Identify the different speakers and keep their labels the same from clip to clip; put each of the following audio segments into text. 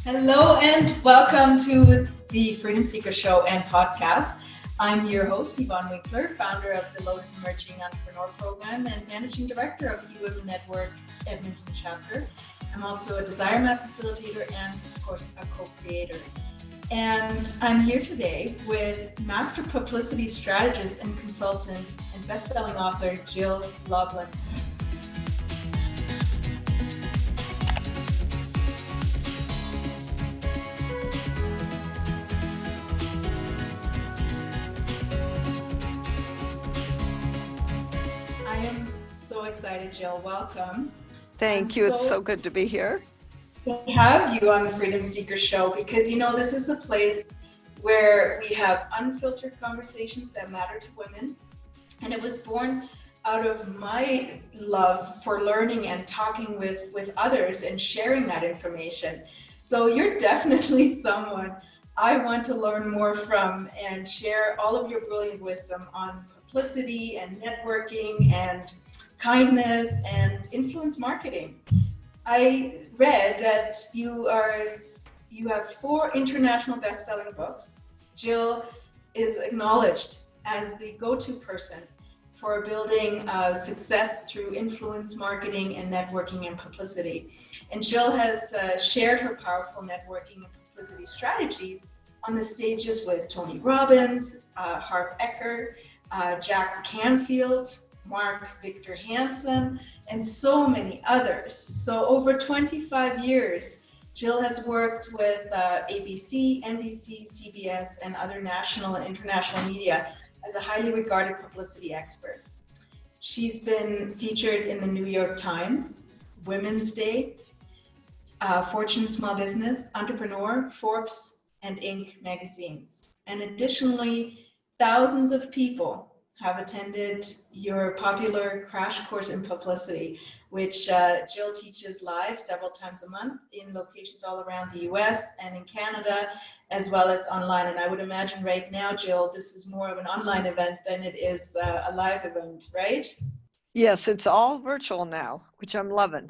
Speaker 1: Hello and welcome to the Freedom Seeker Show and podcast. I'm your host, Yvonne Winkler, founder of the Lotus Emerging Entrepreneur Program and managing director of the Women Network Edmonton chapter. I'm also a desire map facilitator and, of course, a co-creator. And I'm here today with master publicity strategist and consultant and best-selling author Jill Lublin. I am so excited, Jill. Welcome.
Speaker 2: Thank you. It's so good to be here.
Speaker 1: We have you on the Freedom Seeker Show because, this is a place where we have unfiltered conversations that matter to women. And it was born out of my love for learning and talking with others and sharing that information. So you're definitely someone I want to learn more from and share all of your brilliant wisdom on publicity and networking and kindness and influence marketing. I read that you have 4 international best-selling books. Jill is acknowledged as the go-to person for building success through influence marketing and networking and publicity. And Jill has shared her powerful networking and publicity strategies on the stages with Tony Robbins, Harv Eker, Jack Canfield, Mark Victor Hansen, and so many others. So over 25 years, Jill has worked with ABC, NBC, CBS, and other national and international media as a highly regarded publicity expert. She's been featured in the New York Times, Women's Day, Fortune Small Business, Entrepreneur, Forbes, and Inc. magazines. And additionally, thousands of people have attended your popular crash course in publicity, which Jill teaches live several times a month in locations all around the US and in Canada, as well as online. And I would imagine right now, Jill, this is more of an online event than it is a live event, right?
Speaker 2: Yes, it's all virtual now, which I'm loving.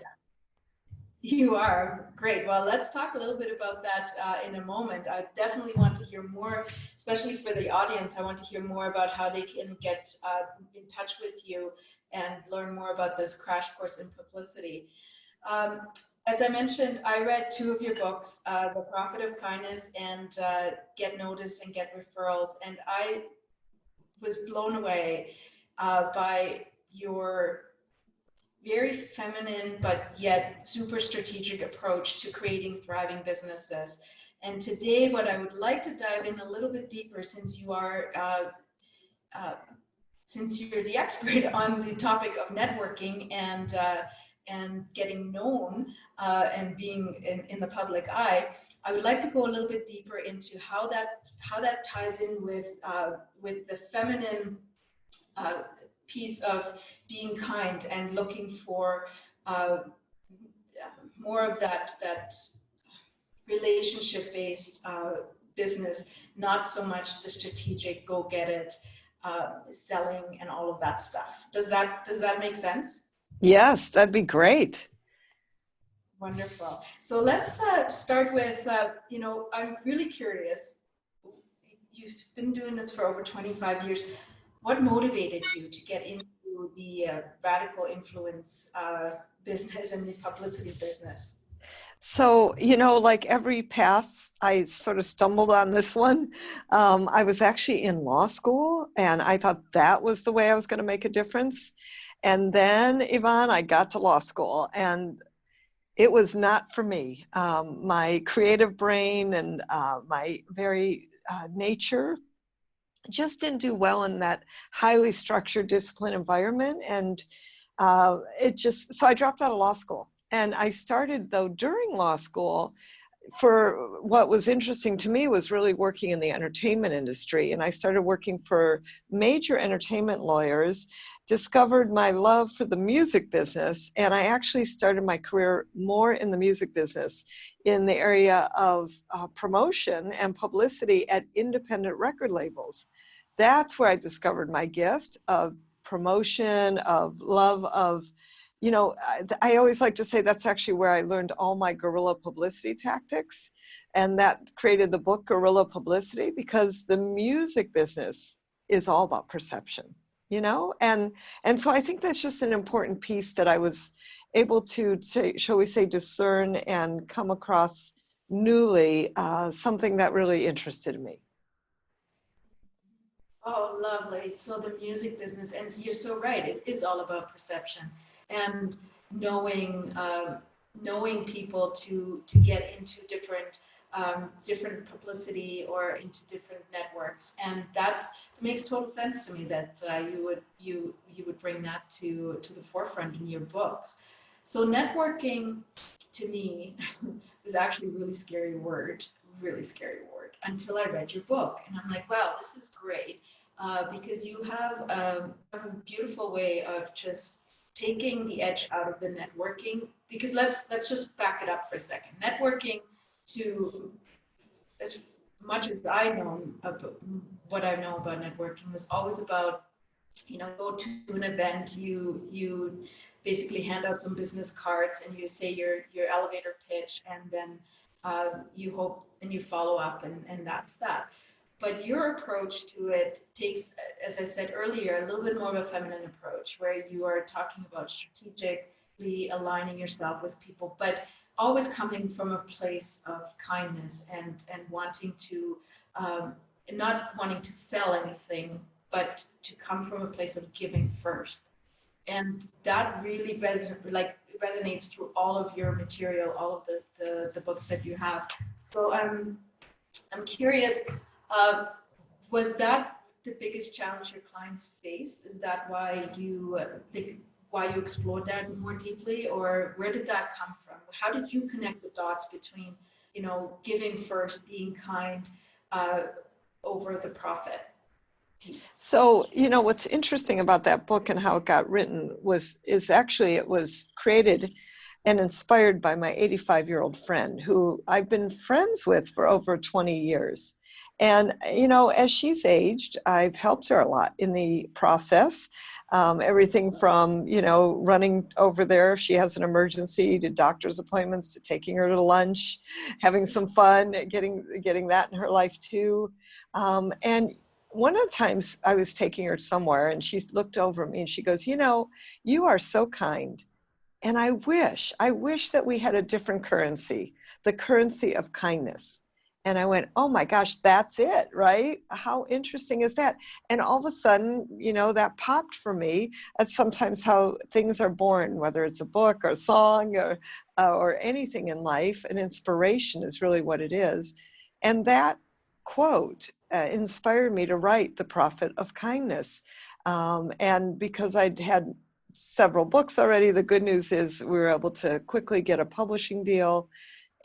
Speaker 1: You are. Great. Well, let's talk a little bit about that in a moment. I definitely want to hear more, especially for the audience. I want to hear more about how they can get in touch with you and learn more about this crash course in publicity. As I mentioned, I read 2 of your books, The Profit of Kindness and Get Noticed and Get Referrals. And I was blown away by your very feminine, but yet super strategic approach to creating thriving businesses. And today, what I would like to dive in a little bit deeper, since you are, since you're the expert on the topic of networking and getting known and being in the public eye, I would like to go a little bit deeper into how that ties in with the feminine piece of being kind and looking for more of that relationship-based business, not so much the strategic go get it selling and all of that stuff. Does that make sense?
Speaker 2: Yes, that'd be great.
Speaker 1: Wonderful. So let's start with I'm really curious. You've been doing this for over 25 years. What motivated you to get into the radical influence business and the publicity business?
Speaker 2: So, like every path, I sort of stumbled on this one. I was actually in law school, and I thought that was the way I was going to make a difference. And then, Yvonne, I got to law school, and it was not for me. My creative brain and my very nature just didn't do well in that highly structured discipline environment. And so I dropped out of law school. And I started, though, during law school, for what was interesting to me was really working in the entertainment industry. And I started working for major entertainment lawyers, discovered my love for the music business, and I actually started my career more in the music business in the area of promotion and publicity at independent record labels. That's where I discovered my gift of promotion, of love of you know, I always like to say that's actually where I learned all my guerrilla publicity tactics. And that created the book Guerrilla Publicity, because the music business is all about perception, you know? And so I think that's just an important piece that I was able to, shall we say, discern and come across newly, something that really interested me.
Speaker 1: Oh, lovely. So the music business, and you're so right, it is all about perception and knowing knowing people to get into different publicity or into different networks, and that makes total sense to me that you would bring that to the forefront in your books. So networking, to me, was actually a really scary word until I read your book, and I'm like, wow, this is great. Because you have a beautiful way of just taking the edge out of the networking. Because let's just back it up for a second. Networking, to as much as I know about what I know about networking, was always about, you know, go to an event, you basically hand out some business cards and you say your elevator pitch, and then you hope and you follow up, and that's that. But your approach to it takes, as I said earlier, a little bit more of a feminine approach, where you are talking about strategically aligning yourself with people, but always coming from a place of kindness and wanting to, not wanting to sell anything, but to come from a place of giving first. And that really resonates through all of your material, all of the books that you have. So I'm curious, uh, was that the biggest challenge your clients faced? Is that why you think, why you explored that more deeply, or where did that come from? How did you connect the dots between, you know, giving first, being kind, uh, over the profit piece?
Speaker 2: So, you know, what's interesting about that book and how it got written is actually it was created and inspired by my 85-year-old friend who I've been friends with for over 20 years. And, you know, as she's aged, I've helped her a lot in the process. Everything from, you know, running over there if she has an emergency, to doctor's appointments, to taking her to lunch, having some fun, getting that in her life too. And one of the times I was taking her somewhere and she looked over at me and she goes, you know, you are so kind. And I wish that we had a different currency, the currency of kindness. And I went, oh my gosh, that's it, right? How interesting is that? And all of a sudden, you know, that popped for me. That's sometimes how things are born, whether it's a book or a song or anything in life. An inspiration is really what it is. And that quote inspired me to write The Prophet of Kindness. And because I'd had several books already, the good news is we were able to quickly get a publishing deal.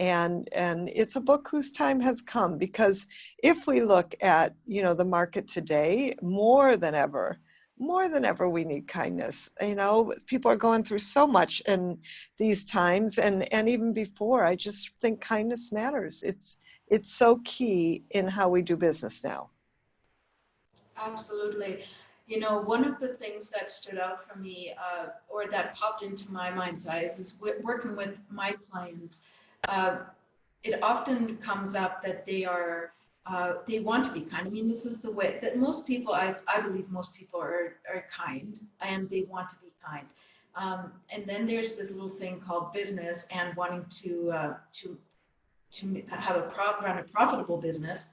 Speaker 2: And it's a book whose time has come, because if we look at, you know, the market today, more than ever, we need kindness. You know, people are going through so much in these times, and even before. I just think kindness matters. It's so key in how we do business now.
Speaker 1: Absolutely. You know, one of the things that stood out for me, or that popped into my mind's eyes, is working with my clients. Uh, it often comes up that they want to be kind. I mean, this is the way that most people, I believe most people are kind, and they want to be kind. And then there's this little thing called business and wanting to have run a profitable business.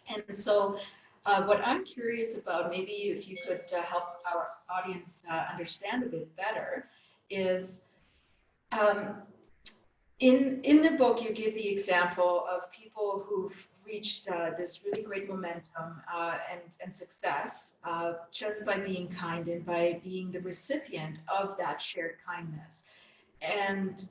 Speaker 1: And so what I'm curious about, maybe if you could help our audience understand a bit better, is um, in the book, you give the example of people who've reached this really great momentum and success just by being kind and by being the recipient of that shared kindness, and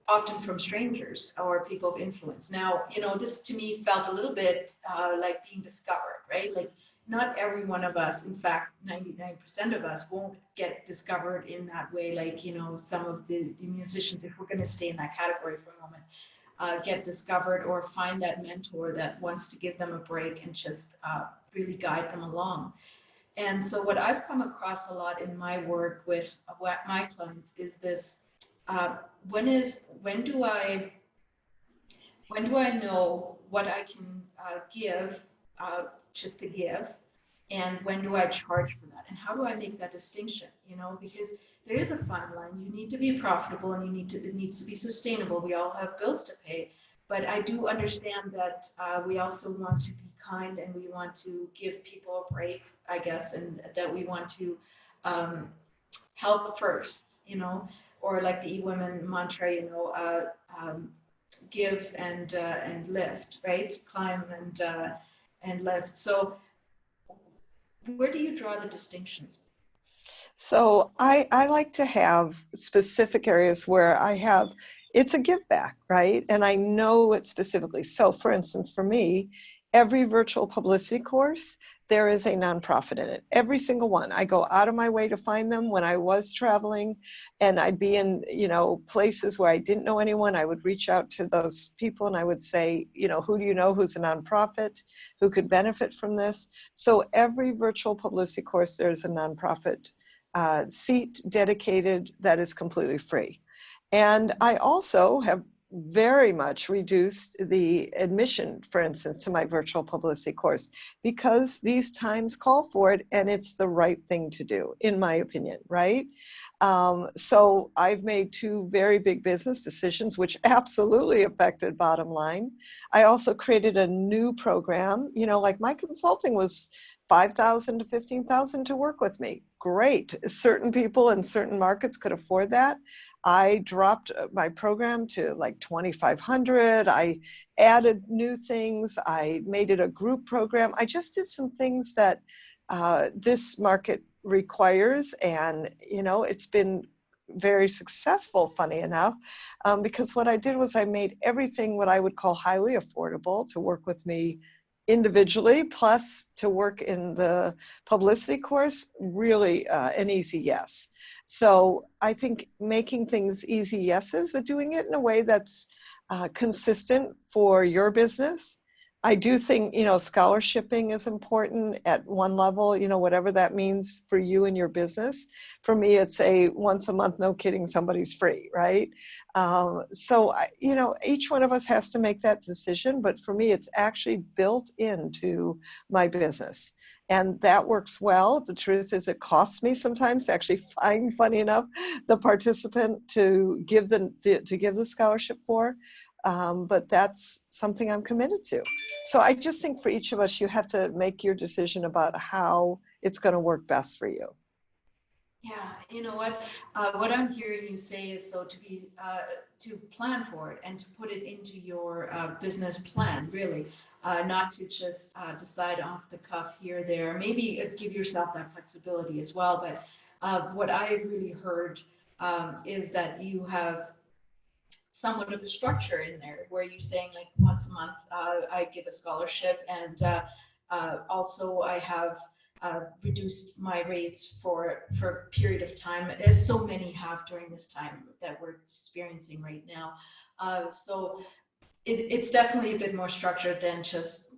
Speaker 1: often from strangers or people of influence. Now, you know, this to me felt a little bit like being discovered, right? Like, not every one of us, in fact, 99% of us won't get discovered in that way. Like, you know, some of the musicians, if we're going to stay in that category for a moment, get discovered or find that mentor that wants to give them a break and just really guide them along. And so what I've come across a lot in my work with my clients is this, when do I know what I can give just to give, and when do I charge for that, and how do I make that distinction? Because there is a fine line. You need to be profitable, and it needs to be sustainable. We all have bills to pay, but I do understand that we also want to be kind, and we want to give people a break, I guess, and that we want to help first, or like the e-women mantra, give and lift, right? Climb and lift. So where do you draw the distinctions?
Speaker 2: So I like to have specific areas where it's a give back, right? And I know it specifically. So for instance, for me, every virtual publicity course, there is a nonprofit in it. Every single one. I go out of my way to find them. When I was traveling and I'd be in, places where I didn't know anyone, I would reach out to those people and I would say, who do you know who's a nonprofit, who could benefit from this? So every virtual publicity course, there's a nonprofit seat dedicated that is completely free. And I also have very much reduced the admission, for instance, to my virtual publicity course, because these times call for it and it's the right thing to do, in my opinion, right? So I've made two very big business decisions, which absolutely affected bottom line. I also created a new program, like my consulting was $5,000 to $15,000 to work with me. Great. Certain people in certain markets could afford that. I dropped my program to like $2,500. I added new things. I made it a group program. I just did some things that this market requires, and it's been very successful, funny enough, because what I did was I made everything what I would call highly affordable to work with me individually, plus to work in the publicity course, really an easy yes. So I think making things easy yeses, but doing it in a way that's consistent for your business. I do think, scholarshiping is important at one level, whatever that means for you and your business. For me, it's a once a month, no kidding, somebody's free, right? So, each one of us has to make that decision. But for me, it's actually built into my business. And that works well. The truth is it costs me sometimes to actually find, funny enough, the participant to give the scholarship for. But that's something I'm committed to. So I just think for each of us, you have to make your decision about how it's going to work best for you.
Speaker 1: Yeah, you know what I'm hearing you say is, though, to plan for it and to put it into your business plan, really, not to just decide off the cuff here, there. Maybe give yourself that flexibility as well. But what I really heard is that you have somewhat of a structure in there, where you're saying like once a month I give a scholarship, and also I have reduced my rates for a period of time, as so many have during this time that we're experiencing right now. So it's definitely a bit more structured than just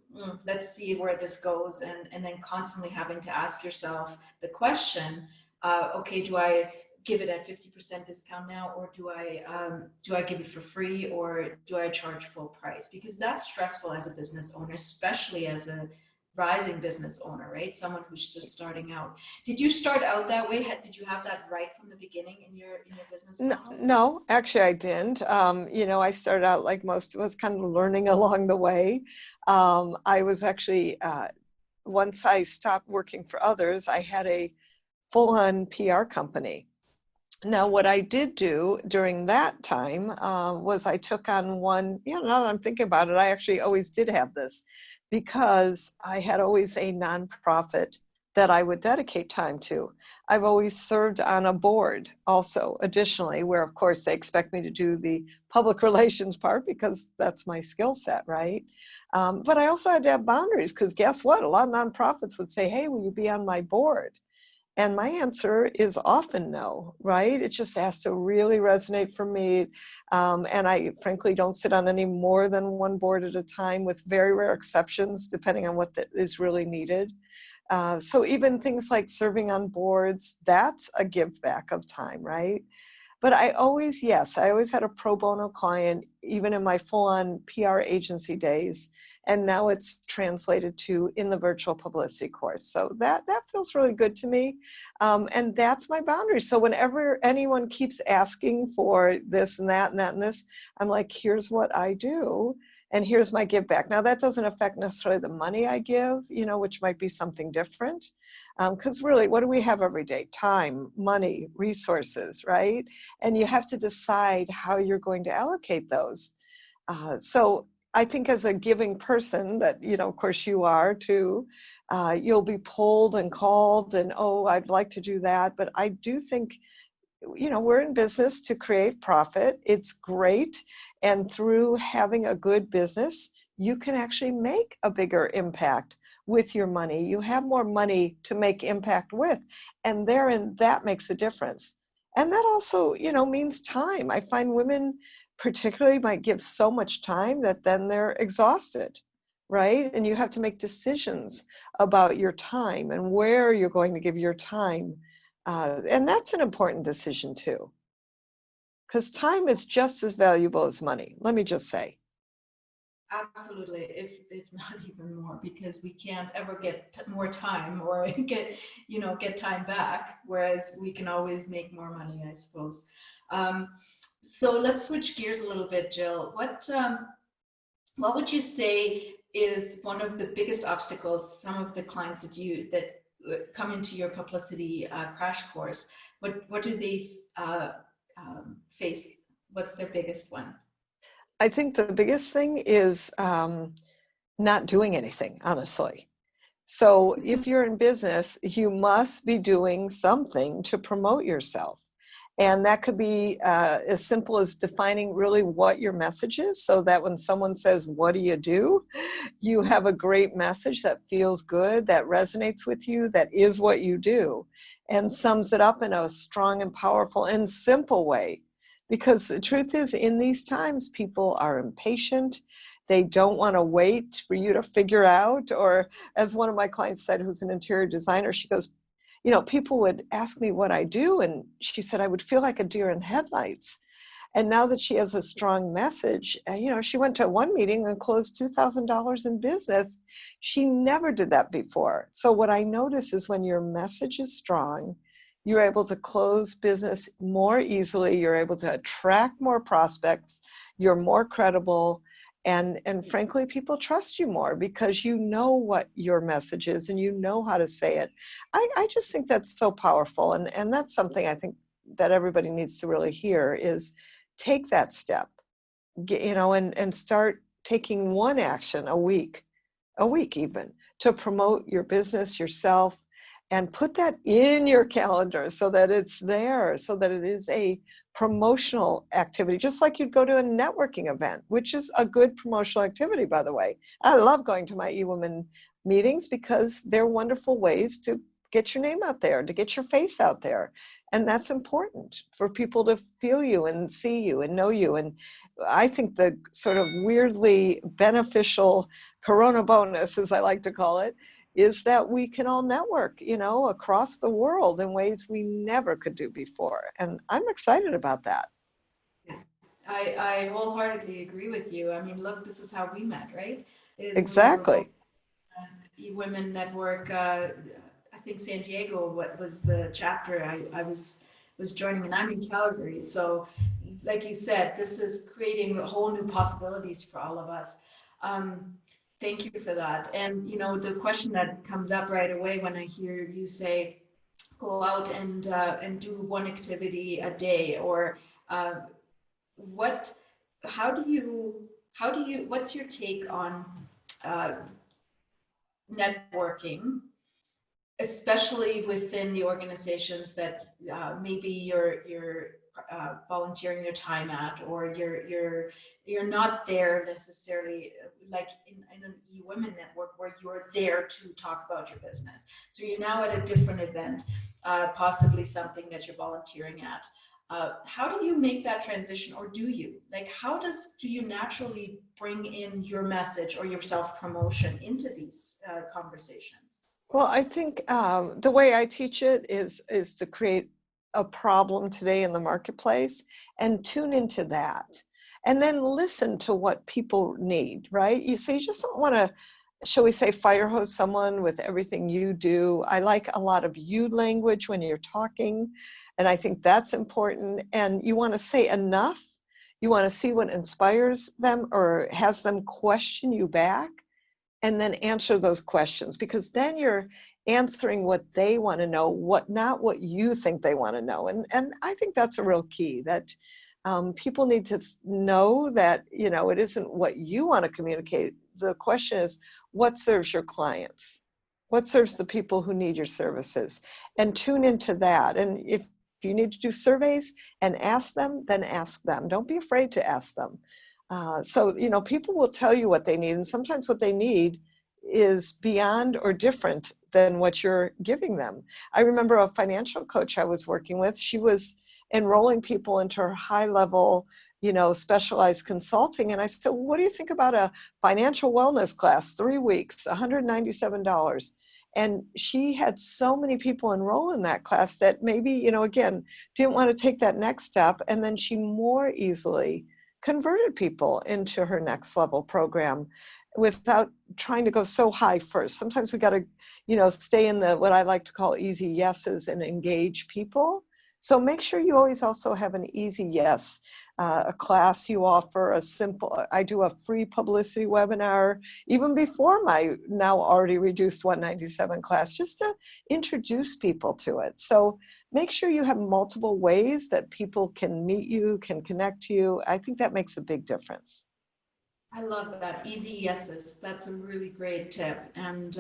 Speaker 1: let's see where this goes, and then constantly having to ask yourself the question, okay, do I give it at 50% discount now, or do I give it for free, or do I charge full price? Because that's stressful as a business owner, especially as a rising business owner, right? Someone who's just starting out. Did you start out that way? Did you have that right from the beginning in your business model?
Speaker 2: No, actually I didn't. I started out like most of us, kind of learning along the way. I was actually, once I stopped working for others, I had a full-on PR company. Now, what I did do during that time was I took on one, now that I'm thinking about it, I actually always did have this, because I had always a nonprofit that I would dedicate time to. I've always served on a board also, additionally, where of course they expect me to do the public relations part because that's my skill set, right? But I also had to have boundaries, because guess what? A lot of nonprofits would say, hey, will you be on my board? And my answer is often no, right? It just has to really resonate for me. And I frankly don't sit on any more than one board at a time, with very rare exceptions, depending on what is really needed. So even things like serving on boards, that's a give back of time, right? But I always had a pro bono client, even in my full-on PR agency days. And now it's translated to in the virtual publicity course. So that feels really good to me. And that's my boundary. So whenever anyone keeps asking for this and that and that and this, I'm like, here's what I do. And here's my give back. Now that doesn't affect necessarily the money I give, which might be something different. Because really, what do we have every day? Time, money, resources, right? And you have to decide how you're going to allocate those. So I think as a giving person that, of course you are too, you'll be pulled and called and, oh, I'd like to do that. But I do think, we're in business to create profit. It's great. And through having a good business, you can actually make a bigger impact with your money. You have more money to make impact with. And therein, that makes a difference. And that also, means time. I find women particularly might give so much time that then they're exhausted, right? And you have to make decisions about your time and where you're going to give your time. And that's an important decision too, because time is just as valuable as money. Let me just say.
Speaker 1: Absolutely, if not even more, because we can't ever get more time or get time back, whereas we can always make more money, I suppose. So let's switch gears a little bit, Jill. What would you say is one of the biggest obstacles some of the clients that come into your publicity crash course? What do they face? What's their biggest one?
Speaker 2: I think the biggest thing is not doing anything, honestly. So if you're in business, you must be doing something to promote yourself. And that could be as simple as defining really what your message is, so that when someone says, what do? You have a great message that feels good, that resonates with you, that is what you do, and sums it up in a strong and powerful and simple way. Because the truth is, in these times, people are impatient. They don't want to wait for you to figure out, or as one of my clients said, who's an interior designer, she goes, people would ask me what I do, and she said I would feel like a deer in headlights. And now that she has a strong message, she went to one meeting and closed $2,000 in business. She never did that before. So what I notice is when your message is strong, you're able to close business more easily. You're able to attract more prospects. You're more credible. And frankly, people trust you more because you know what your message is and you know how to say it. I just think that's so powerful. And that's something I think that everybody needs to really hear is take that step, and start taking one action a week even, to promote your business, yourself, and put that in your calendar so that it's there, so that it is a promotional activity, just like you'd go to a networking event, which is a good promotional activity, by the way. I love going to my eWomen meetings because they're wonderful ways to get your name out there, to get your face out there. And that's important for people to feel you and see you and know you. And I think the sort of weirdly beneficial Corona bonus, as I like to call it, is that we can all network, across the world in ways we never could do before. And I'm excited about that.
Speaker 1: Yeah, I wholeheartedly agree with you. I mean, look, this is how we met, right? Is we were both
Speaker 2: Exactly.
Speaker 1: eWomen Network. I think San Diego, what was the chapter I was joining, and I'm in Calgary. So, like you said, this is creating whole new possibilities for all of us. Thank you for that. And the question that comes up right away when I hear you say, go out and do one activity a day, or what, how do you, what's your take on uh, networking, especially within the organizations that maybe you're volunteering your time at, or you're not there necessarily, like in an eWomen network where you're there to talk about your business. So you're now at a different event, possibly something that you're volunteering at. How do you make that transition, or do you? Like, do you naturally bring in your message or your self-promotion into these conversations?
Speaker 2: Well, I think the way I teach it is to create a problem today in the marketplace and tune into that, and then listen to what people need. Right? So you just don't want to, shall we say, fire hose someone with everything you do. I like a lot of you language when you're talking, and I think that's important. And you want to say enough. You want to see what inspires them or has them question you back, and then answer those questions, because then you're answering what they want to know, what not what you think they want to know. And I think that's a real key, that people need to know that, you know, it isn't what you want to communicate. The question is, what serves your clients, what serves the people who need your services, and tune into that. And if you need to do surveys and ask them, then ask them. Don't be afraid to ask them. So, you know, people will tell you what they need, and sometimes what they need is beyond or different than what you're giving them. I remember a financial coach I was working with, she was enrolling people into her high level, you know, specialized consulting. And I said, well, what do you think about a financial wellness class, 3 weeks, $197? And she had so many people enroll in that class that maybe, you know, again, didn't want to take that next step. And then she more easily converted people into her next level program without trying to go so high first. Sometimes we got to, you know, stay in the, what I like to call easy yeses, and engage people. So make sure you always also have an easy yes, a class you offer, a simple, I do a free publicity webinar, even before my now already reduced 197 class, just to introduce people to it. So make sure you have multiple ways that people can meet you, can connect to you. I think that makes a big difference.
Speaker 1: I love that. Easy yeses. That's a really great tip, and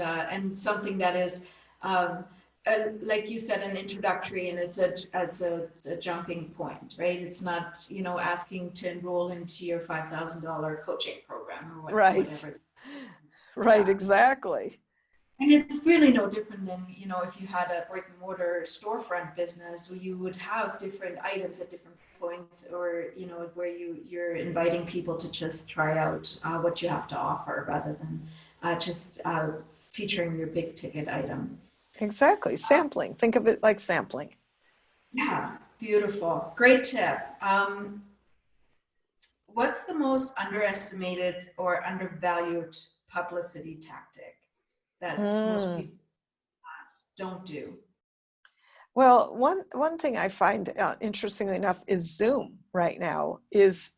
Speaker 1: something that is, um, like you said, an introductory, and it's a jumping point, right? It's not, you know, asking to enroll into your $5,000 coaching program or
Speaker 2: Right,
Speaker 1: whatever.
Speaker 2: right,
Speaker 1: Yeah.
Speaker 2: exactly.
Speaker 1: And it's really no different than, you know, if you had a brick and mortar storefront business where you would have different items at different points, or, you know, where you're inviting people to just try out what you have to offer rather than just featuring your big ticket item.
Speaker 2: Exactly. Sampling. Think of it like sampling.
Speaker 1: Yeah, beautiful. Great tip. What's the most underestimated or undervalued publicity tactic that most
Speaker 2: Mm.
Speaker 1: people don't do?
Speaker 2: Well, one thing I find interestingly enough is Zoom right now is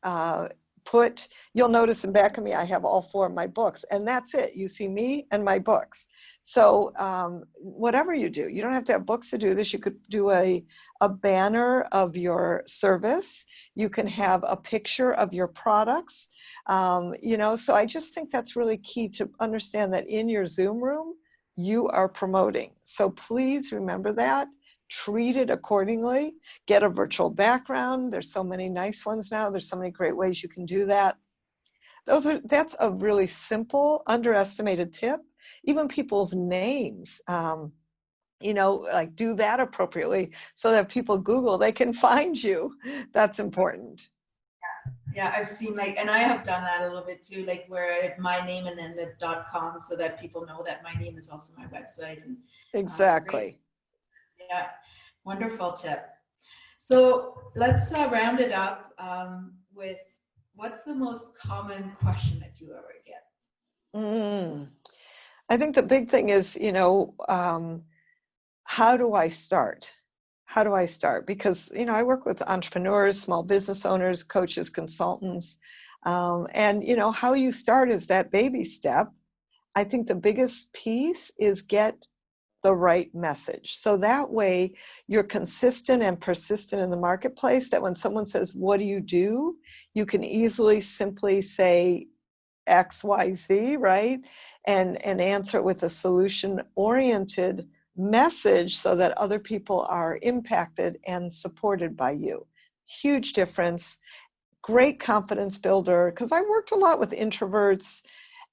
Speaker 2: put, you'll notice in back of me, I have all 4 of my books, and that's it. You see me and my books. So whatever you do, you don't have to have books to do this. You could do a banner of your service. You can have a picture of your products. You know, so I just think that's really key to understand that in your Zoom room, you are promoting. So please remember that. Treat it accordingly. Get a virtual background. There's so many nice ones now. There's so many great ways you can do that. That's a really simple, underestimated tip. Even people's names, you know, like do that appropriately so that people Google, they can find you. That's important.
Speaker 1: Yeah, I've seen, like, and I have done that a little bit too, like where I had my name and then the .com so that people know that my name is also my website. And great.
Speaker 2: Exactly.
Speaker 1: Yeah, wonderful tip. So let's round it up with, what's the most common question that you ever get?
Speaker 2: Mm. I think the big thing is, you know, how do I start? How do I start? Because, you know, I work with entrepreneurs, small business owners, coaches, consultants. And, you know, how you start is that baby step. I think the biggest piece is get the right message. So that way you're consistent and persistent in the marketplace, that when someone says, what do? You can easily simply say XYZ, right? And answer it with a solution oriented message so that other people are impacted and supported by you. Huge difference. Great confidence builder, because I worked a lot with introverts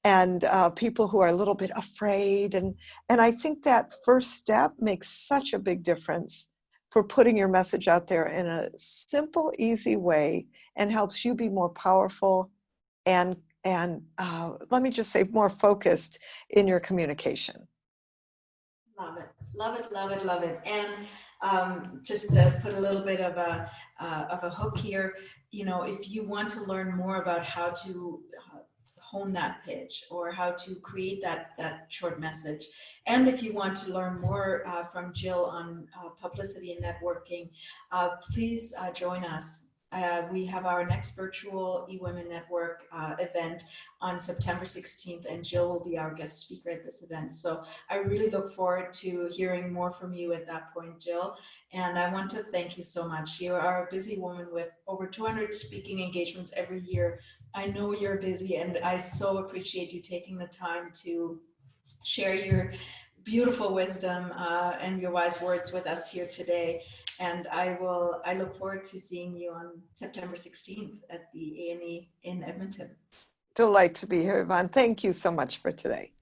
Speaker 2: and people who are a little bit afraid. And I think that first step makes such a big difference for putting your message out there in a simple, easy way, and helps you be more powerful and let me just say, more focused in your communication.
Speaker 1: Love it, love it, love it, love it. And just to put a little bit of a hook here, if you want to learn more about how to hone that pitch or how to create that short message, and if you want to learn more from Jill on publicity and networking, please join us. We have our next virtual eWomen Network event on September 16th, and Jill will be our guest speaker at this event. So I really look forward to hearing more from you at that point, Jill. And I want to thank you so much. You are a busy woman with over 200 speaking engagements every year. I know you're busy, and I so appreciate you taking the time to share your beautiful wisdom and your wise words with us here today. And I look forward to seeing you on September 16th at the A&E in Edmonton.
Speaker 2: Delight to be here, Yvonne. Thank you so much for today.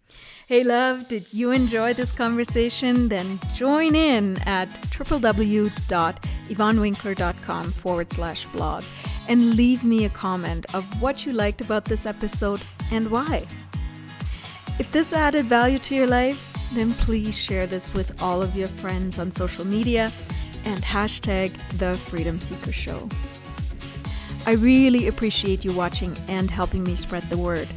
Speaker 3: Hey love, did you enjoy this conversation? Then join in at www.yvonnewinkler.com/blog and leave me a comment of what you liked about this episode and why. If this added value to your life, then please share this with all of your friends on social media and hashtag The Freedom Seeker Show. I really appreciate you watching and helping me spread the word.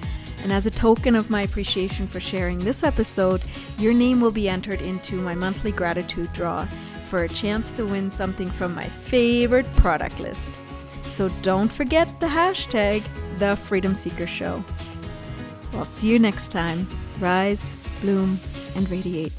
Speaker 3: And as a token of my appreciation for sharing this episode, your name will be entered into my monthly gratitude draw for a chance to win something from my favorite product list. So don't forget the hashtag The Freedom Seeker Show. I'll see you next time. Rise, bloom, and radiate.